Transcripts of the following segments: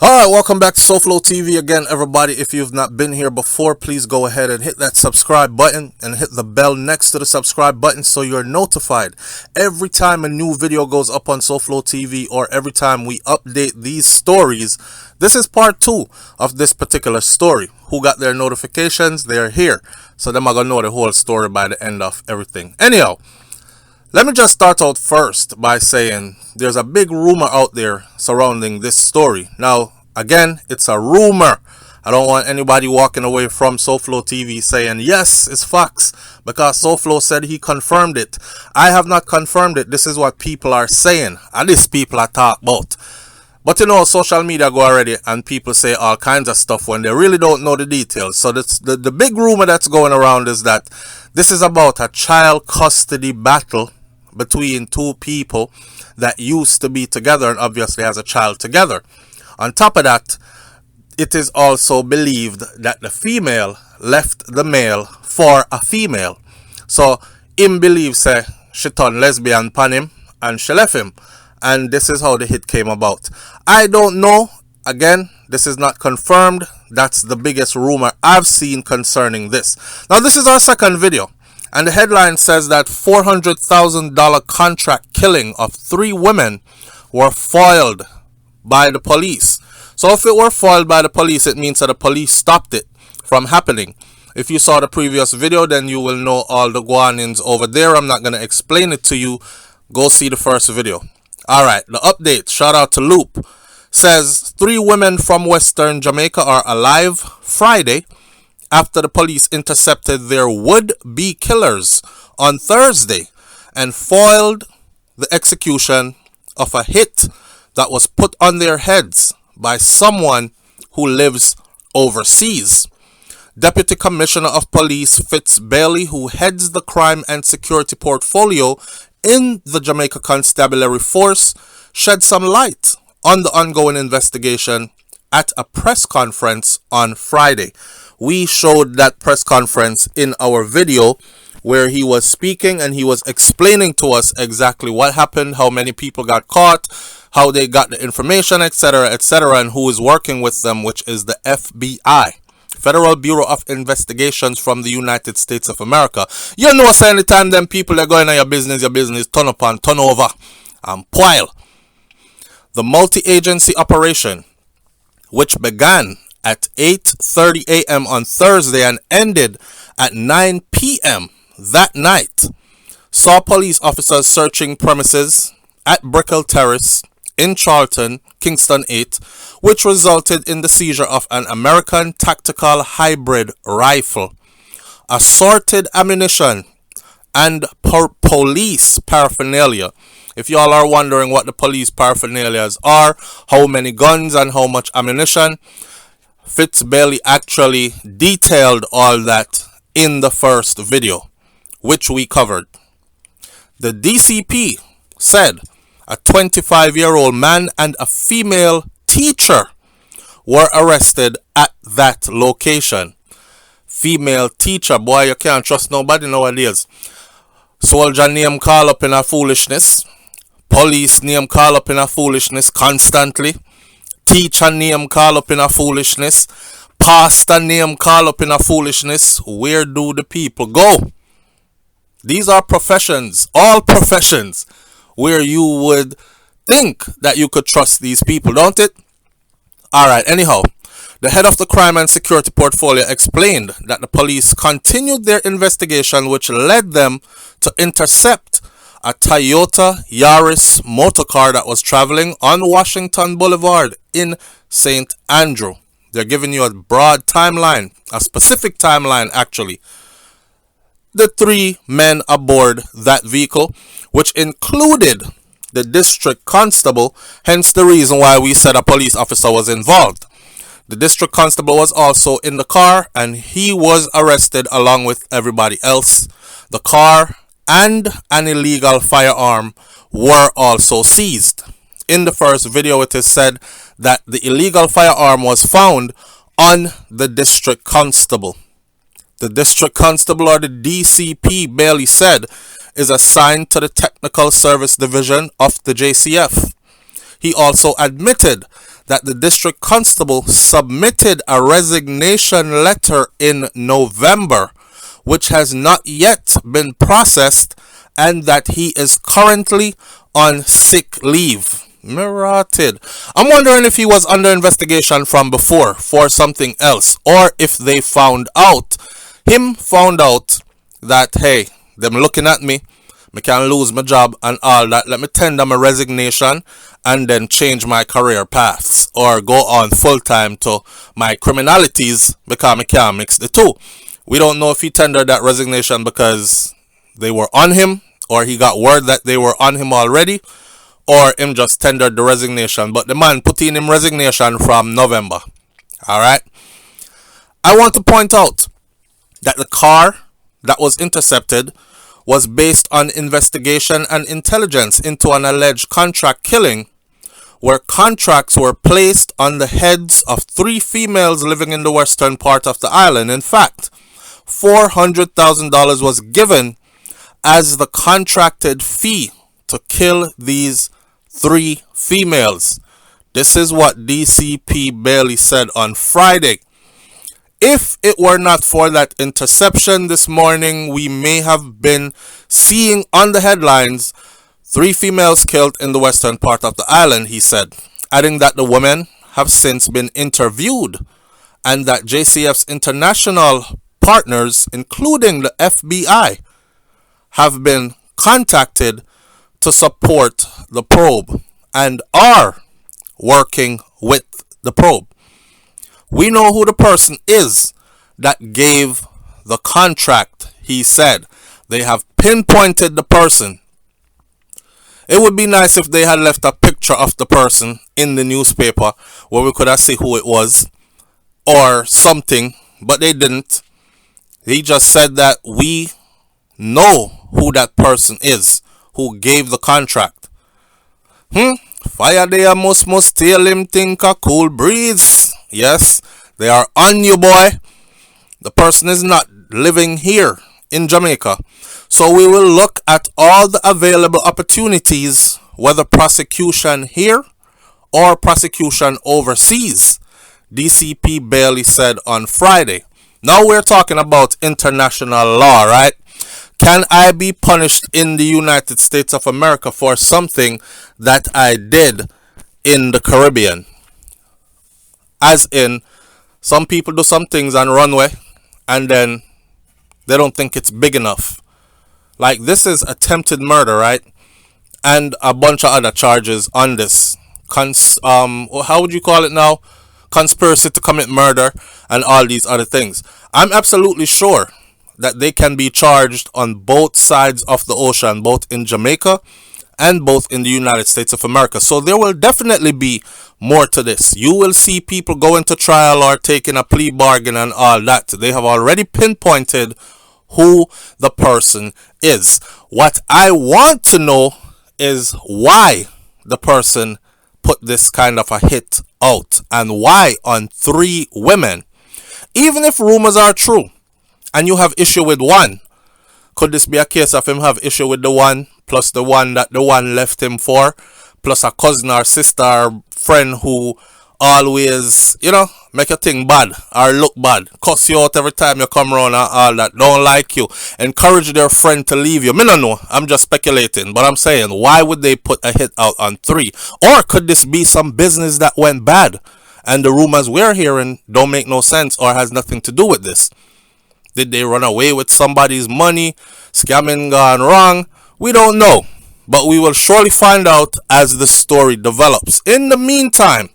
Alright, welcome back to SouFLoTV again, everybody. If you've not been here before, please go ahead and hit that subscribe button and hit the bell next to the subscribe button so you're notified every time a new video goes up on SouFLoTV or every time we update these stories. This is part 2 of this particular story. Who got their notifications? They're here. So them are gonna know the whole story by the end of everything. Anyhow, let me just start out first by saying there's a big rumor out there surrounding this story. Now, again, it's a rumor. I don't want anybody walking away from SouFLoTV saying, yes, it's facts, because SouFLo said he confirmed it. I have not confirmed it. This is what people are saying, and this people are talking about. But you know, social media go already, and people say all kinds of stuff when they really don't know the details. So the big rumor that's going around is that this is about a child custody battle between two people that used to be together and obviously has a child together. On top of that, it is also believed that the female left the male for a female. So him believes say she turned lesbian upon him and she left him. And this is how the hit came about. I don't know. Again, this is not confirmed. That's the biggest rumor I've seen concerning this. Now, this is our second video. And the headline says that $400,000 contract killing of 3 women were foiled by the police. So if it were foiled by the police, it means that the police stopped it from happening. If you saw the previous video, then you will know all the guanins over there. I'm not going to explain it to you. Go see the first video. Alright, the update, shout out to Loop, says 3 women from Western Jamaica are alive Friday after the police intercepted their would-be killers on Thursday and foiled the execution of a hit that was put on their heads by someone who lives overseas. Deputy Commissioner of Police Fitz Bailey, who heads the crime and security portfolio in the Jamaica Constabulary Force, shed some light on the ongoing investigation at a press conference on Friday. We showed that press conference in our video where he was speaking and he was explaining to us exactly what happened, how many people got caught, how they got the information, etc., and who is working with them, which is the FBI, Federal Bureau of Investigations from the United States of America. You know, so anytime them people are going on your business turn up and turn over and pile. The multi-agency operation, which began at 8:30 a.m. on Thursday and ended at 9 p.m. that night, saw police officers searching premises at Brickell Terrace in Charlton, Kingston 8, which resulted in the seizure of an American tactical hybrid rifle, assorted ammunition, and police paraphernalia. If y'all are wondering what the police paraphernalias are, how many guns and how much ammunition, Fitz Bailey actually detailed all that in the first video, which we covered. The DCP said a 25-year-old man and a female teacher were arrested at that location. Female teacher, boy, you can't trust nobody nowadays. Soldier name call up in a foolishness. Police name call up in a foolishness constantly. Teacher name call up in a foolishness. Pastor name call up in a foolishness. Where do the people go? These are professions, all professions, where you would think that you could trust these people, don't it? Alright, anyhow, the head of the crime and security portfolio explained that the police continued their investigation, which led them to intercept a Toyota Yaris motorcar that was traveling on Washington Boulevard in St. Andrew. They're giving you a broad timeline, a specific timeline actually. The 3 men aboard that vehicle, which included the district constable, hence the reason why we said a police officer was involved. The district constable was also in the car and he was arrested along with everybody else. The car and an illegal firearm were also seized. In the first video, it is said that the illegal firearm was found on the district constable. The district constable, or the DCP, Bailey said, is assigned to the Technical Service Division of the JCF. He also admitted that the district constable submitted a resignation letter in November, which has not yet been processed, and that he is currently on sick leave. Mirated. I'm wondering if he was under investigation from before for something else, or if they found out that, hey, them looking at me, I can lose my job and all that. Let me tender my resignation and then change my career paths, or go on full time to my criminalities, because I can't mix the two. We don't know if he tendered that resignation because they were on him, or he got word that they were on him already, or him just tendered the resignation. But the man put in him resignation from November. Alright? I want to point out that the car that was intercepted was based on investigation and intelligence into an alleged contract killing, where contracts were placed on the heads of 3 females living in the western part of the island. In fact, $400,000 was given as the contracted fee to kill these 3 females. This is what DCP Bailey said on Friday. If it were not for that interception this morning, we may have been seeing on the headlines 3 females killed in the western part of the island, he said, adding that the women have since been interviewed and that JCF's international partners, including the FBI, have been contacted to support the probe and are working with the probe. We know who the person is that gave the contract, he said. They have pinpointed the person. It would be nice if they had left a picture of the person in the newspaper where we could have seen who it was or something, but they didn't. He just said that we know who that person is who gave the contract. Fire there must steal him, think a cool breeze. Yes, they are on you, boy. The person is not living here in Jamaica. So we will look at all the available opportunities, whether prosecution here or prosecution overseas, DCP Bailey said on Friday. Now we're talking about international law, right? Can I be punished in the United States of America for something that I did in the Caribbean? As in, some people do some things on runway and then they don't think it's big enough. Like, this is attempted murder, right? And a bunch of other charges on this. How would you call it now? Conspiracy to commit murder and all these other things. I'm absolutely sure that they can be charged on both sides of the ocean, both in Jamaica and both in the United States of America. So there will definitely be more to this. You will see people going to trial or taking a plea bargain and all that. They have already pinpointed who the person is. What I want to know is why the person put this kind of a hit out, and why on 3 women. Even if rumors are true and you have issue with one, could this be a case of him have issue with the one plus the one that the one left him for, plus a cousin or sister or friend who always, make a thing bad or look bad, cuss you out every time you come around and all that, don't like you, encourage their friend to leave you? Me no know, I'm just speculating, but I'm saying, why would they put a hit out on 3? Or could this be some business that went bad and the rumors we're hearing don't make no sense or has nothing to do with this? Did they run away with somebody's money, scamming gone wrong? We don't know, but we will surely find out as the story develops. In the meantime,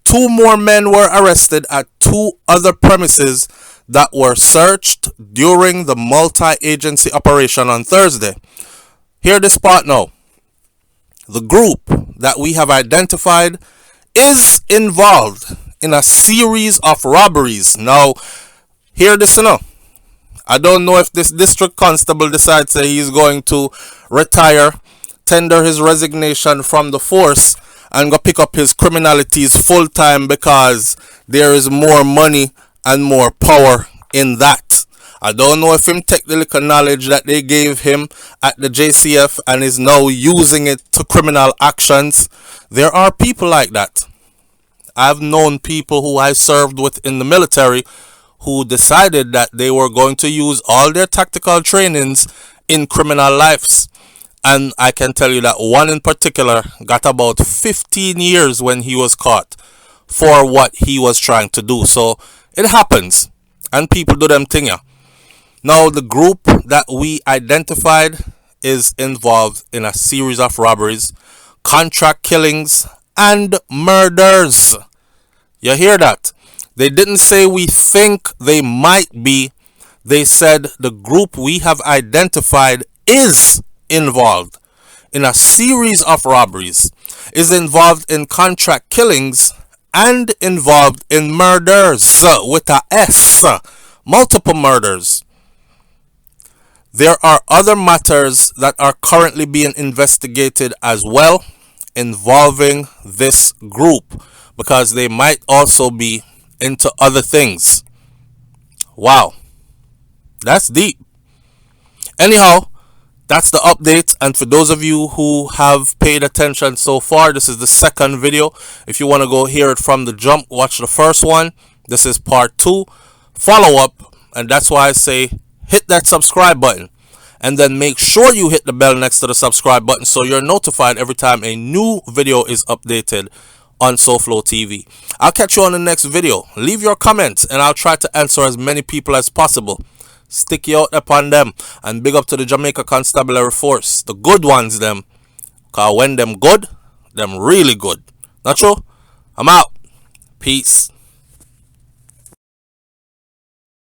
2 more men were arrested at 2 other premises that were searched during the multi-agency operation on Thursday. Hear this part now. The group that we have identified is involved in a series of robberies. Now, hear this now. I don't know if this district constable decides that he's going to retire, tender his resignation from the force, and go pick up his criminalities full time because there is more money and more power in that. I don't know if him take the little knowledge that they gave him at the JCF and is now using it to criminal actions. There are people like that. I've known people who I served with in the military who decided that they were going to use all their tactical trainings in criminal lives. And I can tell you that one in particular got about 15 years when he was caught for what he was trying to do. So it happens, and people do them thing. Now, the group that we identified is involved in a series of robberies, contract killings, and murders. You hear that? They didn't say we think they might be. They said the group we have identified is involved in a series of robberies, is involved in contract killings, and involved in murders with a S. Multiple murders. There are other matters that are currently being investigated as well involving this group, because they might also be into other things. Wow, that's deep. Anyhow, that's the update, and for those of you who have paid attention so far, this is the second video. If you want to go hear it from the jump, watch the first one. This is part 2, follow up, and that's why I say hit that subscribe button, and then make sure you hit the bell next to the subscribe button so you're notified every time a new video is updated on SouFLoTV. I'll catch you on the next video. Leave your comments and I'll try to answer as many people as possible. Stick you out upon them, and big up to the Jamaica Constabulary Force, the good ones them, cause when them good, them really good. Not true? I'm out. Peace.